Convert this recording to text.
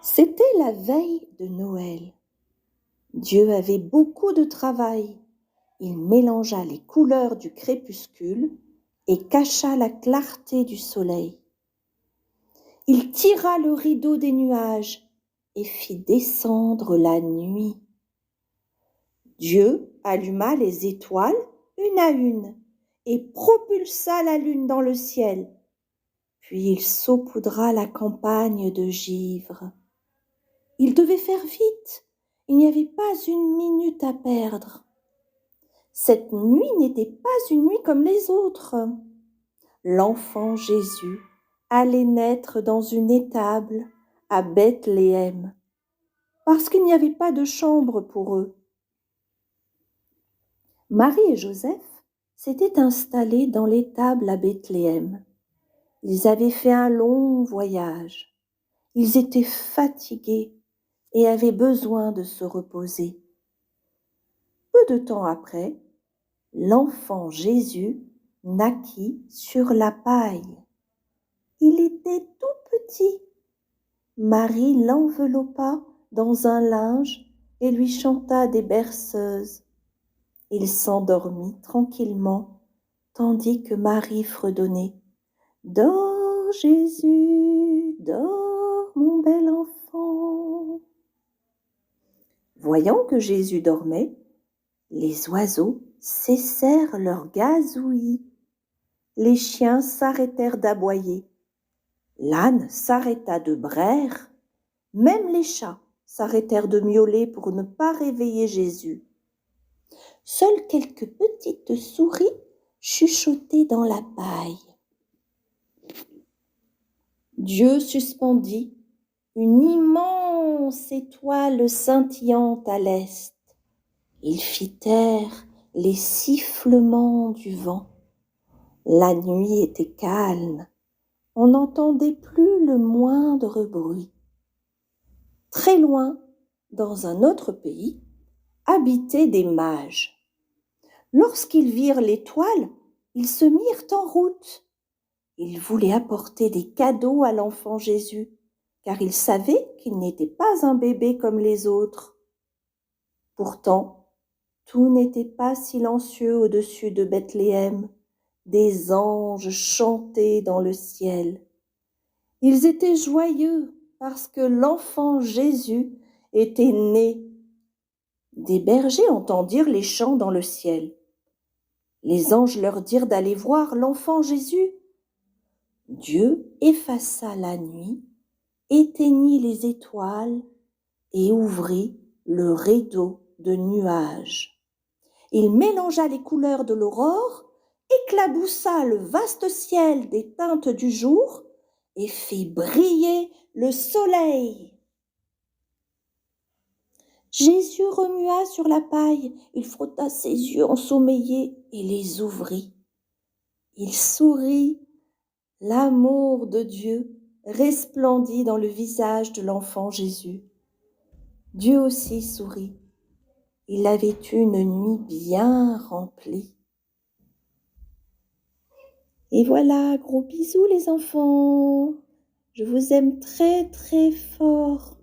C'était la veille de Noël. Dieu avait beaucoup de travail. Il mélangea les couleurs du crépuscule et cacha la clarté du soleil. Il tira le rideau des nuages et fit descendre la nuit. Dieu alluma les étoiles une à une et propulsa la lune dans le ciel. Puis il saupoudra la campagne de givre. Il devait faire vite. Il n'y avait pas une minute à perdre. Cette nuit n'était pas une nuit comme les autres. L'enfant Jésus allait naître dans une étable à Bethléem, parce qu'il n'y avait pas de chambre pour eux. Marie et Joseph s'étaient installés dans l'étable à Bethléem. Ils avaient fait un long voyage. Ils étaient fatigués et avaient besoin de se reposer. Peu de temps après, l'enfant Jésus naquit sur la paille. Il était tout petit. Marie l'enveloppa dans un linge et lui chanta des berceuses. Il s'endormit tranquillement, tandis que Marie fredonnait « Dors Jésus, dors mon bel enfant ». Voyant que Jésus dormait, les oiseaux cessèrent leur gazouillis. Les chiens s'arrêtèrent d'aboyer. L'âne s'arrêta de braire. Même les chats s'arrêtèrent de miauler pour ne pas réveiller Jésus. Seules quelques petites souris chuchotaient dans la paille. Dieu suspendit une immense étoile scintillante à l'est. Il fit taire les sifflements du vent. La nuit était calme. On n'entendait plus le moindre bruit. Très loin, dans un autre pays, habitaient des mages. Lorsqu'ils virent l'étoile, ils se mirent en route. Ils voulaient apporter des cadeaux à l'enfant Jésus, car ils savaient qu'il n'était pas un bébé comme les autres. Pourtant, tout n'était pas silencieux au-dessus de Bethléem. Des anges chantaient dans le ciel. Ils étaient joyeux parce que l'enfant Jésus était né. Des bergers entendirent les chants dans le ciel. Les anges leur dirent d'aller voir l'enfant Jésus. Dieu effaça la nuit, éteignit les étoiles et ouvrit le rideau de nuages. Il mélangea les couleurs de l'aurore, éclaboussa le vaste ciel des teintes du jour et fit briller le soleil. Jésus remua sur la paille, il frotta ses yeux ensommeillés et les ouvrit. Il sourit, l'amour de Dieu resplendit dans le visage de l'enfant Jésus. Dieu aussi sourit. Il avait eu une nuit bien remplie. Et voilà, gros bisous les enfants. Je vous aime très très fort.